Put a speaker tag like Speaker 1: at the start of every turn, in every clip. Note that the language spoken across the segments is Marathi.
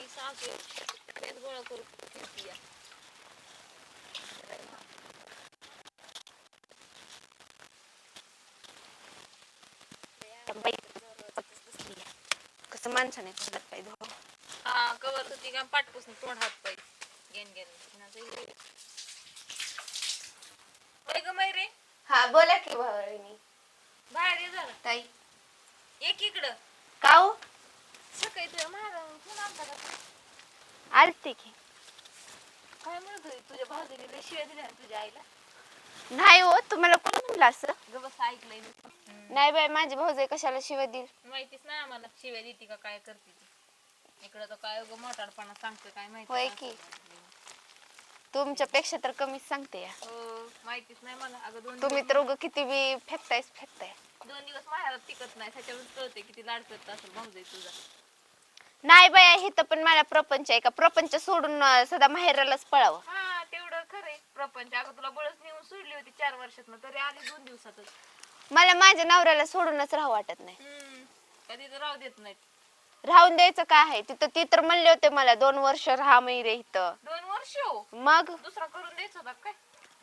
Speaker 1: ती सासू तेच गोळा करून ठेवती या.
Speaker 2: कसं माणसाने तोंडात पाय धुवावं.
Speaker 1: हा कवर होती का पाठपासून तोंड हात पाय गेन गेन होय ग मैरे.
Speaker 2: हा बोला की भावानी.
Speaker 1: बाहेर ये जरा
Speaker 2: ताई
Speaker 1: एक इकडं.
Speaker 2: का हो?
Speaker 1: सकाळी तुझ्या महाराज फोन आलता का?
Speaker 2: आलते की.
Speaker 1: काय म्हणत होती तुझ्या भाऊजीने लय शिव्या दिल्या ना तुझ्या आईला?
Speaker 2: नाही हो, तुम्हाला कोण म्हणलं असं?
Speaker 1: ग बस ऐकलंय मी.
Speaker 2: नाही बाई, माझी भाऊजाई कशाला शिव्या देईल?
Speaker 1: माहितीच नाही आम्हाला शिव्या देते का काय करते ती. इकडं तर काय उगा मोठाडपणा सांगते काय माहिती.
Speaker 2: होय की. तुमच्यापेक्षा तर कमीच सांगते या.
Speaker 1: हो माहितीच नाही मला. अगं
Speaker 2: तुम्ही तर उगा किती बी फेकताय.
Speaker 1: 2 दिवस माहेरात टिकत नाही त्याच्यावरून कळते किती लाड करत असेल भाऊजाई तुझा.
Speaker 2: नाही बाई, इथं पण मला प्रपंच आहे का? प्रपंच सोडून सदा माहेरालाच पळावं.
Speaker 1: हा तेवढं खरंय प्रपंच. अगं तुला बळच नेऊन सोडली होती 4 वर्षात तरी आली 2 दिवसातच.
Speaker 2: मला माझ्या नवऱ्याला सोडूनच राहू वाटत नाही.
Speaker 1: कधी तर राहू देत नाहीत.
Speaker 2: राहून द्यायचं काय आहे तिथं? ती तर म्हणले होते मला 2 वर्ष राहा मैरे इथं.
Speaker 1: 2 वर्ष?
Speaker 2: मग
Speaker 1: दुसरा करून द्यायचा होता काय?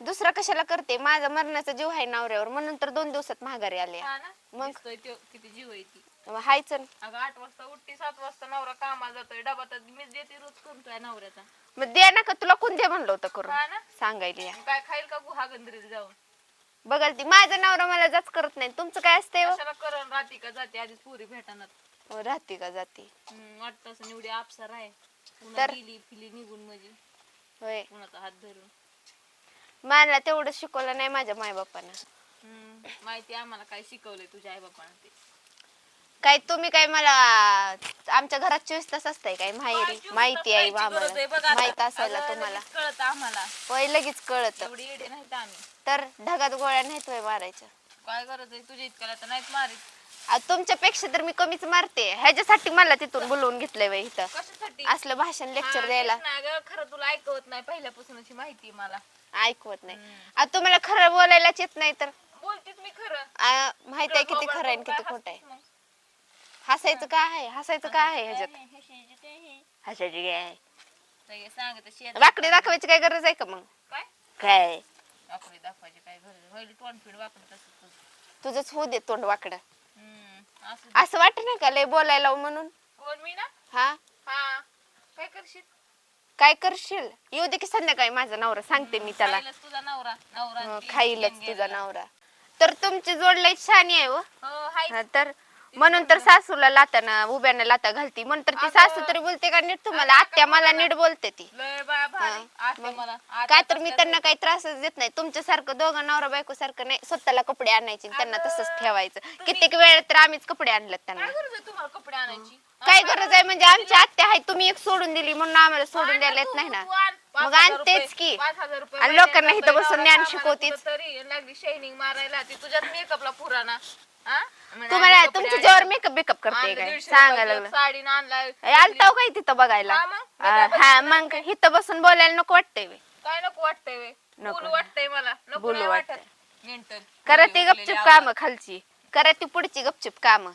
Speaker 2: दुसरा कशाला करते? माझा मरणाचा जीव आहे नवऱ्यावर म्हणून तर 2 दिवसात माघारी आले.
Speaker 1: हा ना.
Speaker 2: मग
Speaker 1: दिसतोय त्यो किती जीव आहे ती.
Speaker 2: हायच.
Speaker 1: अगं 8 वाजता उठती 7 वाजता नवरा कामाला जातोय डबा तर मीच देते रोज करतोय नवऱ्याचा.
Speaker 2: मग दे ना का? तुला कोण दे म्हणलं होतं करून?
Speaker 1: हा ना.
Speaker 2: सांगायला
Speaker 1: काय खाईल का गुहा गंधरीत जाऊन?
Speaker 2: बघाल ती माझा नवरा मला जाच करत नाही. तुमचं काय असतंय?
Speaker 1: कशाला करण राहती का जाते आधीच पुरी भेटणार.
Speaker 2: राहते का जाते?
Speaker 1: वाटतं असं निवडी अप्सरा आहे.
Speaker 2: तर
Speaker 1: गेली फिली निघून म्हणजे
Speaker 2: होय.
Speaker 1: कुणाचा हात धरून.
Speaker 2: मला तेवढं शिकवलं नाही माझ्या मायबापानं.
Speaker 1: माहिती आम्हाला काय शिकवलंय तुझ्या आई बापानं ते.
Speaker 2: काय तुम्ही काय मला आमच्या घरात 24 तास असताय काय माहेरी? माहिती आहे आम्हाला. माहित असायला तुम्हाला
Speaker 1: कळत आम्हाला.
Speaker 2: होय लगेच कळत.
Speaker 1: एवढी येडे नाहीत आम्ही.
Speaker 2: तर ढगात गोळ्या नाहीत होय मारायच्या.
Speaker 1: काय गरज आहे तुझ्या इतक्याला तर नाहीत मारीत.
Speaker 2: तुमच्यापेक्षा तर मी कमीच मारते. ह्याच्यासाठी मला तिथून बोलवून घेतलंय बाई इथं.
Speaker 1: कशासाठी?
Speaker 2: असलं भाषण लेक्चर द्यायला.
Speaker 1: खरं तुला ऐकवत नाही पहिल्यापासूनची माहिती मला.
Speaker 2: ऐकवत नाही. तुम्हाला खरं बोलायलाच येत नाही तर
Speaker 1: बोलतेच मी खरं.
Speaker 2: माहित आहे किती खरं आहे किती खोट आहे. हसायचं काय आहे? हसायचं काय आहे ह्याच्यात? हसायची काय आहे? वाकडे दाखवायची काय गरज आहे का मग? काय
Speaker 1: वाकडी दाखवायची काय गरज? होईल तोंड फिड वाकडं तसं
Speaker 2: तुझंच होऊ दे तोंड वाकडं. असं वाटत नाही का लय बोलायला म्हणून?
Speaker 1: कोण मी ना?
Speaker 2: हा
Speaker 1: काय करशील?
Speaker 2: काय करशील? येऊ दे की संध्याकाळी माझा नवरा. सांगते मी त्याला.
Speaker 1: तुझा नवरा
Speaker 2: खाईलच तुझा नवरा. तर तुमची जोड लय छान आहे हो. तर म्हणून तर सासूला लाताना उभ्याने लाता घालती. म्हणतर ती सासू तरी बोलते का नीट तुम्हाला? आत्या मला नीट बोलते ती. काय तर मी त्यांना काही त्रासच देत नाही. तुमच्यासारखं दोघं नवरा बायको सारखं नाही. स्वतःला कपडे आणायचे त्यांना तसंच ठेवायचं. कित्येक वेळ तर आम्हीच कपडे आणलेत त्यांना.
Speaker 1: कपडे आणायची
Speaker 2: काय गरज आहे म्हणजे? आमची आत्या आहे तुम्ही एक सोडून दिली म्हणून आम्हाला सोडून द्यायला येत नाही ना. मग आणतेच की. आणि लोकांना इथं बसून ज्ञान शिकवतीच.
Speaker 1: लागली शायनिंग मारायला ती तुझ्याच मेकअपला पुराणा.
Speaker 2: तुम्हाला तुमच्या जेव्हा मेकअप बेकअप करते काय सांगायला लागलं?
Speaker 1: साडी आणलाय
Speaker 2: आलताव काय तिथं बघायला? हा मग इथं बसून बोलायला नको वाटतंय?
Speaker 1: काय नको वाटतंय? बोलू वाटतंय मला. नको नाही वाटत.
Speaker 2: करा ती गपचूप काम खालची. करा ती पुढची गपचूप काम.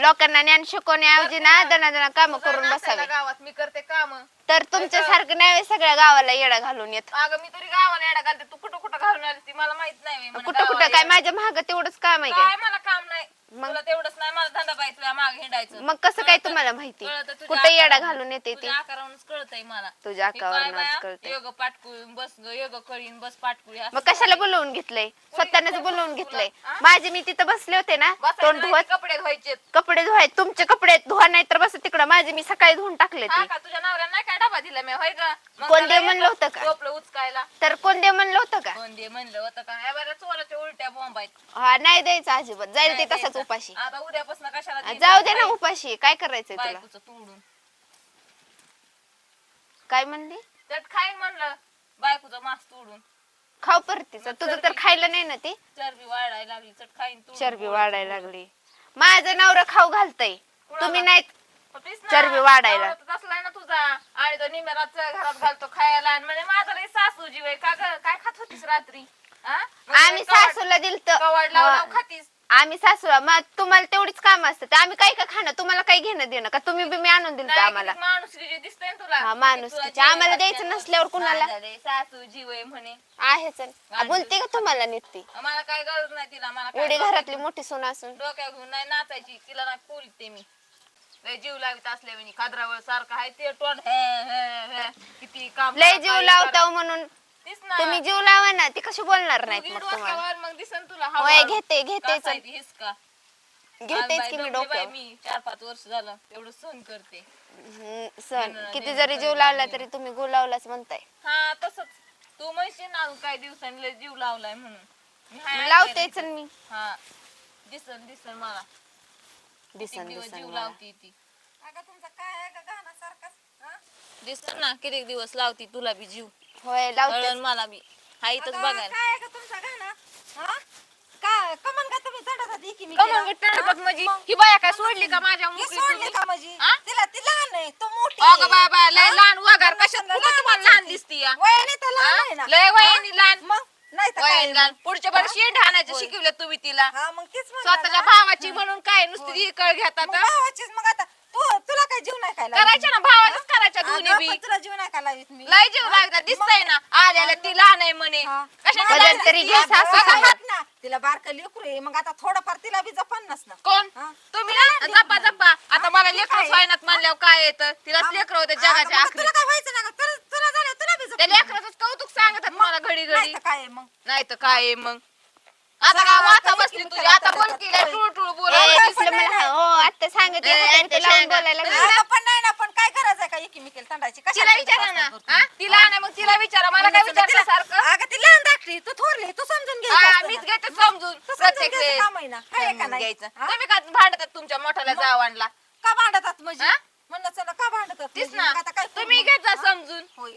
Speaker 2: लोकांना ज्ञान शिकवण्याऐवजी ना दना काम करून बसावे.
Speaker 1: गावात मी करते काम.
Speaker 2: तर तुमच्या सारखं नाही सगळ्या गावाला येडा घालून येत.
Speaker 1: अगं मी तरी गावाला येडा घालते. तू कुठं कुठं घालून आली ती मला माहित नाही.
Speaker 2: कुठं कुठं काय माझ्या महाग तेवढंच काम आहे
Speaker 1: काय? मला काम नाही. तुला तेवढंच नाही. मला धंदा पाहिजे तुझ्या मागे हिंडायचं.
Speaker 2: मग कसं काय तुम्हाला माहिती? कुठं येडा घालून येते ती?
Speaker 1: आकारावरूनच कळतंय मला.
Speaker 2: तुझ्या आकारावरूनच कळतंय.
Speaker 1: योग पाटकुळी बस योग कळीन बस पाटकुळी.
Speaker 2: मग कशाला बोलवून घेतलंय? स्वतःनेच बोलवून घेतलंय. माझे मी तिथं बसले होते ना तोंड धुवत.
Speaker 1: कपडे धुवायचे.
Speaker 2: कपडे धुवाय तुमचे कपडे धुवा नाही तर बस तिकडं. माझे मी सकाळी धुवून टाकले ते.
Speaker 1: तुझ्या नवऱ्याला नाही काय डबा दिला मी? होय का?
Speaker 2: कोण दे म्हणलं होतं का?
Speaker 1: टोपलं उचकायला.
Speaker 2: तर कोण दे म्हणलं होतं का?
Speaker 1: कोण दे म्हणलं होतं का? या बऱ्या चोराच्या उलट्या बॉम्ब आहेत.
Speaker 2: हा नाही द्यायचं अजिबात. जाईल ते तसंच उपाशी.
Speaker 1: आता उद्यापासून कशाला
Speaker 2: जाऊ दे ना उपाशी. काय करायचंय तुला?
Speaker 1: बायकोचं तोडून
Speaker 2: काय म्हणली?
Speaker 1: त्यात खाईन म्हणलं बायकोचा मांस तोडून.
Speaker 2: खाऊ परतीचं. तुझं तर खायला नाही ना ते.
Speaker 1: चरबी वाढायला लागली चट खाईन तोडून.
Speaker 2: चरबी वाढायला लागली. माझं नवरा खाऊ घालतय. तुम्ही नाही चरबी वाढायला.
Speaker 1: तसलाय ना तुझा. आणि तो निम्यालाच घरात घालतो खायला. आणि म्हणजे माझा लई सासू जीव आहे का ग? काय खात होतीस रात्री?
Speaker 2: आम्ही सासूला दिलत.
Speaker 1: कवाड लावून खातीस.
Speaker 2: आम्ही सासू मग तुम्हाला तेवढीच काम असतात आम्ही काय का खाणं तुम्हाला काही घेणं देणं का तुम्ही बी मी आणून दिलं
Speaker 1: नाही,
Speaker 2: आम्हाला
Speaker 1: किती माणूस जे दिसतंय ना तुला
Speaker 2: हा,
Speaker 1: किती
Speaker 2: माणूस
Speaker 1: तुला
Speaker 2: किती.
Speaker 1: जीव आहे
Speaker 2: आम्हाला
Speaker 1: घरच्यांना.
Speaker 2: द्यायचं नसल्यावर कुणाला?
Speaker 1: माझा रे सासू जीव आहे म्हणे
Speaker 2: आहेच बोलते का तुम्हाला नीती
Speaker 1: मला काय गरज नाही तिला मला काय
Speaker 2: एवढी
Speaker 1: डोक्यात
Speaker 2: घरातली मोठी सून असून
Speaker 1: डोक्या घेऊन नाही नाचायची तिला ना बोलते मी लय जीव लावित असल्यावानी खाद्रावळ सारखं आहे ते तोंड हे किती काम
Speaker 2: लय
Speaker 1: करा,
Speaker 2: जीव
Speaker 1: काही
Speaker 2: लावताव
Speaker 1: करा.
Speaker 2: म्हणून
Speaker 1: तीच ना
Speaker 2: तुम्ही जीव लावा ना ती कशी बोलणार
Speaker 1: तू
Speaker 2: नाहीत
Speaker 1: घे
Speaker 2: मग तुम्हाला
Speaker 1: डोक्यावर मग दिसन तुला
Speaker 2: होय,
Speaker 1: हळूहळू.
Speaker 2: घेते
Speaker 1: कसं आहे ती हिसका
Speaker 2: घेतेच की मी
Speaker 1: बाई
Speaker 2: डोक्यावर
Speaker 1: मी 4-5 वर्ष झालं एवढं सहन करते
Speaker 2: सण
Speaker 1: देणं-
Speaker 2: किती
Speaker 1: देणं
Speaker 2: जरी जीव
Speaker 1: करेल
Speaker 2: लावला
Speaker 1: आम्ही.
Speaker 2: तरी तुम्ही गुलावलाच म्हणताय
Speaker 1: हा तसंच तू म्हणशील ना काही दिवसांनी लय जीव लावलाय म्हणून मी हाय
Speaker 2: लावतेच
Speaker 1: ऐकायला
Speaker 2: मी
Speaker 1: हा दिसन मला किती
Speaker 2: दिसन
Speaker 1: दिवस
Speaker 2: दिसन
Speaker 1: जीव
Speaker 2: मला.
Speaker 1: लावती ती दिसत ना किती दिवस लावती तुला बी जीव
Speaker 2: होय लावते
Speaker 1: कळलं मला बी हा इथंच बघायला
Speaker 3: काय का तुमचा गाणं हा काय कमन का तुम्ही तडतात एकी
Speaker 1: कमन विठ्ठल म्हणजे ही बाया काय सोडली का माझ्या
Speaker 3: हे
Speaker 1: मुकली
Speaker 3: सोडले
Speaker 1: तुम्ही?
Speaker 3: का म्हणजे
Speaker 1: हा?
Speaker 3: तिला ती लहान आहे तो मोठी
Speaker 1: अगं
Speaker 3: आहे.
Speaker 1: बाय बाय लय
Speaker 3: हा?
Speaker 1: लहान वगार
Speaker 3: मग
Speaker 1: कशात
Speaker 3: नसलं
Speaker 1: कुठं तुम्हाला
Speaker 3: लहानच
Speaker 1: लहान
Speaker 3: आहे ती.
Speaker 1: दिसती या
Speaker 3: वयाने तर लहान आहे ना
Speaker 1: लय
Speaker 3: हा?
Speaker 1: वयाने लहान
Speaker 3: मग नाही तर काय
Speaker 1: वयाने लहान
Speaker 3: मग?
Speaker 1: पुढच्या वर्षी शेंड आणायचं
Speaker 3: होय.
Speaker 1: शिकवलं तुम्ही तिला
Speaker 3: हा मग तेच म्हणलं
Speaker 1: स्वतःच्या
Speaker 3: ना.
Speaker 1: भावाची म्हणून काय नुसती ती कळ घेतात
Speaker 3: मग भावाचीच मग आता तुला काय जीव नाही काय लावीत
Speaker 1: करायच्या
Speaker 3: मी?
Speaker 1: ना भावाचीच
Speaker 3: हा?
Speaker 1: करायच्या दोन्ही
Speaker 3: अगं,
Speaker 1: बी
Speaker 3: पण तुला जीव नाही काय लावीत मी
Speaker 1: लय जीव लागतात दिसतंय ना आल्याला ती लहान आहे म्हणे
Speaker 3: हा.
Speaker 1: कशाला
Speaker 3: मग
Speaker 1: लहान
Speaker 2: तरी
Speaker 1: दिसती?
Speaker 2: घे सासू
Speaker 3: अगं,
Speaker 2: सांगा.
Speaker 3: हात ना तिला बारकं लेकरू आहे मग आता थोडंफार तिला बी जपन नसणं
Speaker 1: कोण
Speaker 3: हा?
Speaker 1: तुम्ही ना जपा जपा आता मला
Speaker 3: मी
Speaker 1: लेकर
Speaker 3: काय?
Speaker 1: स्वायनात म्हणल्यावर काय येतं तिलाच लेकर होते
Speaker 3: अगं,
Speaker 1: जगाच्या
Speaker 3: मग
Speaker 1: आखरी
Speaker 3: तुला काय व्हायचं ना गं? तुला झालं तुला बी
Speaker 1: त्या
Speaker 3: जपन.
Speaker 1: लेकराच कौतुक सांगतात मला घडी घडी
Speaker 3: नाही तर काय आहे मग
Speaker 1: नाही तर काय आहे मग आता काय वाचा बसली तुझी आता बोल की लय टुळटुळ बोल
Speaker 2: ए,
Speaker 3: काय
Speaker 2: दिसलं
Speaker 3: पण
Speaker 2: मला
Speaker 3: नाही.
Speaker 2: हो आता सांगते
Speaker 1: ए,
Speaker 2: हाताने
Speaker 1: आत्या
Speaker 2: तुला लावून
Speaker 1: सांगा.
Speaker 2: बोलायला लागली.
Speaker 3: अगं, पण नाही ना पण काय गरज आहे का एकीमेकीला तंडायची कशाला
Speaker 1: तिला
Speaker 3: तुझ्या
Speaker 1: विचारा ना
Speaker 3: पास्ता करतो?
Speaker 1: हा? तिला आणा मग तिला विचारा मला काय विचारलं सारखं
Speaker 3: अगं ती लहान धाकटी तू थोरली तू समजून घ्यायचं
Speaker 1: हा
Speaker 3: असतं
Speaker 1: मीच
Speaker 3: ना.
Speaker 1: घेते समजून
Speaker 3: तू समजून
Speaker 1: प्रत्येक
Speaker 3: घ्यायचं
Speaker 1: वेळेस
Speaker 3: काम आहे ना काय आहे का
Speaker 1: समजून
Speaker 3: नाही
Speaker 1: घ्यायचं
Speaker 3: हा?
Speaker 1: तुम्ही का भांडतात तुमच्या मोठ्याला जावांना
Speaker 3: का भांडतात म्हणजे
Speaker 1: हा?
Speaker 3: म्हणलं चला का भांडतात
Speaker 1: तीच
Speaker 3: म्हणजे?
Speaker 1: ना
Speaker 3: मग आता काय करू
Speaker 1: तुम्ही
Speaker 3: मग?
Speaker 1: घेत जा
Speaker 3: हा?
Speaker 1: समजून
Speaker 3: होय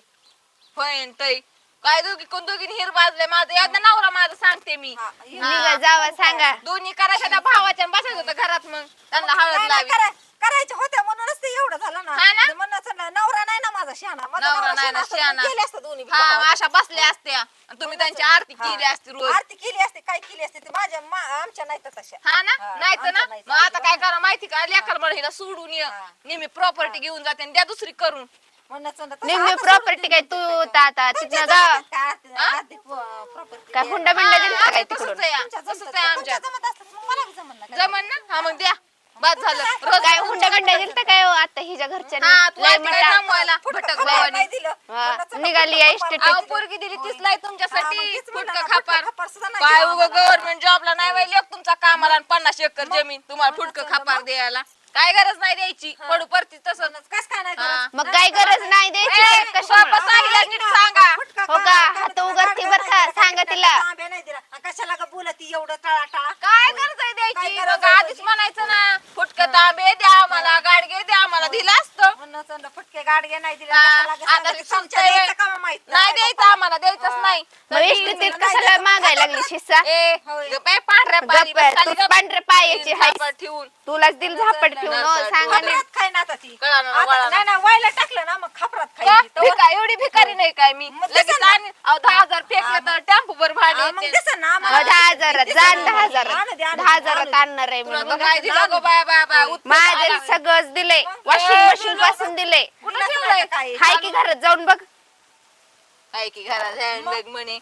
Speaker 1: होय तई काय दोघी कोण दोघीने हिर बाजले माझं एकदा नवरा माझं सांगते मी
Speaker 3: हा,
Speaker 2: निघा जावा सांगा
Speaker 1: दोन्ही करायच्या त्या भावाच्या आणि बसायचं होतं घरात मग त्यांना हळद
Speaker 3: नाही,
Speaker 1: लावी
Speaker 3: नाही, करायच्या होत्या म्हणूनच ते एवढं झालं
Speaker 1: हा ना?
Speaker 3: ना ते म्हणलं चला नवरा नाही ना माझा शहाणा माझा
Speaker 1: नवरा नाही ना
Speaker 3: असता तर
Speaker 1: शहाणा.
Speaker 3: मग केले असतं दोन्ही बी
Speaker 1: हा
Speaker 3: भावाचं.
Speaker 1: अशा बसल्या असत्या आणि तुम्ही त्यांची आरती
Speaker 3: हा.
Speaker 1: केली असती रोज
Speaker 3: आरती केली असते काय केली असते ते माझ्या आमच्या नाही तर तशा
Speaker 1: हा ना
Speaker 3: हा,
Speaker 1: नाही तर ना
Speaker 3: आमच्या नाही.
Speaker 1: मग आता काय करा माहिती का लेकर म्हणून हिला सोडून ये
Speaker 3: हा.
Speaker 1: नेहमी प्रॉपर्टी घेऊन जाते आणि द्या दुसरी करून
Speaker 3: म्हणलं चला तसं
Speaker 2: निम्मी
Speaker 3: आता
Speaker 2: प्रॉपर्टी
Speaker 3: सोडून
Speaker 2: काय
Speaker 3: देते
Speaker 2: तू
Speaker 3: काय?
Speaker 2: ताता
Speaker 3: तुमच्या
Speaker 2: तिथनं गा
Speaker 3: जमान्यात काय आर्थिक property
Speaker 2: काय
Speaker 3: द्यायला?
Speaker 2: हुंडा बिंडा दिलता
Speaker 1: हा,
Speaker 2: काय
Speaker 1: तसंच
Speaker 2: तिकडून
Speaker 1: आहे
Speaker 3: तुमच्या
Speaker 1: तसंच
Speaker 3: जमत
Speaker 1: आहे
Speaker 3: तुमच्या
Speaker 1: आमच्या
Speaker 3: जमत असतं मग मला बी जमन ना काय?
Speaker 1: जमन ना हा मग द्या बाद झालं
Speaker 3: तुमचं
Speaker 1: रोज
Speaker 2: काय हुंडा बिंडा दिलता काय हो आता हिच्या घरच्या
Speaker 1: हा तू आलती काय जमवायला
Speaker 3: फुटकं
Speaker 1: भटक
Speaker 3: खपार
Speaker 1: भावानी
Speaker 3: नाही दिलं.
Speaker 2: हा,
Speaker 3: म्हणलं चला
Speaker 2: निघाली
Speaker 3: फुटकं
Speaker 2: या
Speaker 3: खपार
Speaker 2: इस्टेट.
Speaker 3: नाही
Speaker 1: अहो
Speaker 3: दिलं.
Speaker 1: पोरगी दिली
Speaker 3: होय.
Speaker 1: तीच लाई
Speaker 3: हा, मग
Speaker 1: तुमच्यासाठी
Speaker 3: तीच म्हणलं
Speaker 1: फुटका
Speaker 3: ना,
Speaker 1: खापार
Speaker 3: फुटकं खापार सुद्धा नाही
Speaker 1: काय
Speaker 3: दिलं
Speaker 1: उगं
Speaker 3: आम्हाला.
Speaker 1: गव्हर्नमेंट जॉबला नाही वाहिले तुमचा कामाला आणि 50 एकर
Speaker 3: मग?
Speaker 1: जमीन तुम्हाला
Speaker 3: मग
Speaker 1: फुटकं
Speaker 3: नसेल
Speaker 1: खापार
Speaker 3: मग?
Speaker 1: द्यायला काय गरज नाही द्यायची पडू पडती तसं
Speaker 3: म्हणलं, कस काय नाही
Speaker 1: हा.
Speaker 3: गरज?
Speaker 2: मग काय गरज नाही द्यायची
Speaker 1: ए,
Speaker 2: तर कशामुळं?
Speaker 1: बापा सांगितलं नीट सांगा
Speaker 3: फुटका
Speaker 2: हो का?
Speaker 3: काय-
Speaker 2: हात
Speaker 3: काय-
Speaker 2: उगाच ती
Speaker 3: काय-
Speaker 2: बरं का?
Speaker 3: काय-
Speaker 2: सांगा
Speaker 3: काय-
Speaker 2: तिला.
Speaker 3: तांब्या नाही दिला. आणि कशाला का बोलती एवढं टाळा टाळा
Speaker 1: काय
Speaker 3: होय.
Speaker 1: गरज आहे द्यायची
Speaker 3: काय गरज
Speaker 1: मग
Speaker 3: आहे
Speaker 1: आधीच
Speaker 3: म्हणजे?
Speaker 1: म्हणायचं ना फुटकं तांबे द्या आम्हाला गाडगे द्या आम्हाला दिलं असतं
Speaker 3: म्हणलं चला फुटके गाडगे नाही दिले
Speaker 1: हा,
Speaker 3: कशाला का
Speaker 1: आता
Speaker 3: सांगा,
Speaker 1: ते
Speaker 3: ते तुमच्या
Speaker 1: संपतंय.
Speaker 3: द्यायचं का माहित
Speaker 1: नाही द्यायचं आम्हाला द्यायचंच नाही
Speaker 2: मग इष्टीत कशाला मागायला लागली शिस्सा
Speaker 1: ए
Speaker 3: होय.
Speaker 1: गप्प आहे, पांढऱ्या पाणी
Speaker 2: गप्प आहे,
Speaker 1: बस खाली
Speaker 2: तूच
Speaker 1: गप्प.
Speaker 2: पांढऱ्या पायाची
Speaker 1: तीन
Speaker 2: हायस.
Speaker 1: झापड ठेवून
Speaker 2: तुलाच दिल झापट ठेवून हो,
Speaker 1: नंतर
Speaker 2: सांगा ना
Speaker 3: खपरात खाय ना आता ती
Speaker 1: कळलं ना,
Speaker 3: आता-
Speaker 1: वळलं ना.
Speaker 3: नाही ना व्हायला टाकलं ना मग खपरात
Speaker 1: का?
Speaker 3: खायची तर
Speaker 1: एवढी भिकारी नाही काय मी
Speaker 3: मग
Speaker 1: लगेच
Speaker 3: दिसेल ना.
Speaker 1: आणि 10,000 फेकले तर टेम्पो भर भाडे
Speaker 3: हा, मग
Speaker 1: येते.
Speaker 3: दिसेल ना आम्हाला.
Speaker 2: 10,000
Speaker 3: दिसेल
Speaker 2: जा
Speaker 3: ना.
Speaker 2: 10,000
Speaker 3: आणू दे, आणू दे,
Speaker 2: 10,000
Speaker 3: आणू दे.
Speaker 2: आणणार आहे
Speaker 1: तुला
Speaker 2: म्हणून
Speaker 1: तर काय दिलं गो बाय बाय बाय उत्तर
Speaker 2: माझ्या
Speaker 1: आला.
Speaker 2: सगळंच दिलंय
Speaker 3: मग?
Speaker 2: वॉशिंग मशीन पासून दिलंय
Speaker 1: कुठं
Speaker 3: दिलं
Speaker 1: ठेवलंय?
Speaker 3: तर काय?
Speaker 2: हाय की घरात जाऊन बघ
Speaker 1: काय की घरात हँडबॅग म्हणे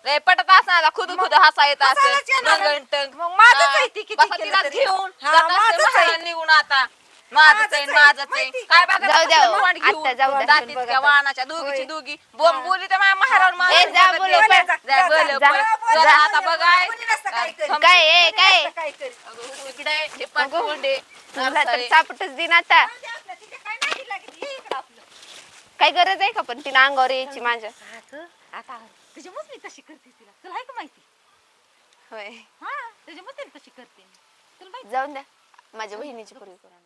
Speaker 1: लय पटत असणार खुद खुद हसा येत
Speaker 3: हसायलाच
Speaker 1: असेल
Speaker 3: येणार.
Speaker 1: नंगण
Speaker 3: मग माझंच आहे ती किती
Speaker 1: बसा
Speaker 3: केलं
Speaker 1: तिला
Speaker 3: तरी.
Speaker 1: घेऊन
Speaker 3: हा,
Speaker 1: जात असते
Speaker 3: माझंच आहे.
Speaker 1: महाराज निघून आता माझंच आहे माझंच आहे
Speaker 3: माहिती.
Speaker 1: काय बघा
Speaker 2: जाऊ द्या,
Speaker 1: कसलं वाण घेऊन
Speaker 2: आत्ता जाऊ द्या.
Speaker 1: जातीत
Speaker 3: बघा
Speaker 1: त्या
Speaker 3: आता.
Speaker 1: वाहनाच्या दोघीची
Speaker 3: होय.
Speaker 1: दोघी बोंब बोली तर माझ्या महाराज
Speaker 2: ए, जा बोलू,
Speaker 3: जा,
Speaker 2: पण.
Speaker 3: जा,
Speaker 1: जा,
Speaker 3: जा,
Speaker 1: बोलू,
Speaker 3: जा,
Speaker 1: पण.
Speaker 3: जा,
Speaker 1: जा,
Speaker 3: जा,
Speaker 1: आता
Speaker 3: जा,
Speaker 1: बघाय.
Speaker 3: कोणी नसतं काय करीत.
Speaker 1: थांब.
Speaker 2: काय ए,
Speaker 3: कोणी
Speaker 2: काय
Speaker 3: नसतं काय करीत.
Speaker 1: इकडे हे पाच कोंडे
Speaker 2: तुला तर चापटच दिन आता
Speaker 3: जाऊ दे आपलं, तिथे काय नाही लागत. ये इकडं आपलं.
Speaker 2: काय गरज आहे का पण तिला अंगावर यायची माझ्या
Speaker 3: आता तुझी मम्मी कशी करते तिला तुला आहे का माहिती
Speaker 2: होय
Speaker 3: हा तुझी मम्मी कशी करते तुला माहिती
Speaker 2: जाऊन द्या माझ्या बहिणीची पोरगी करून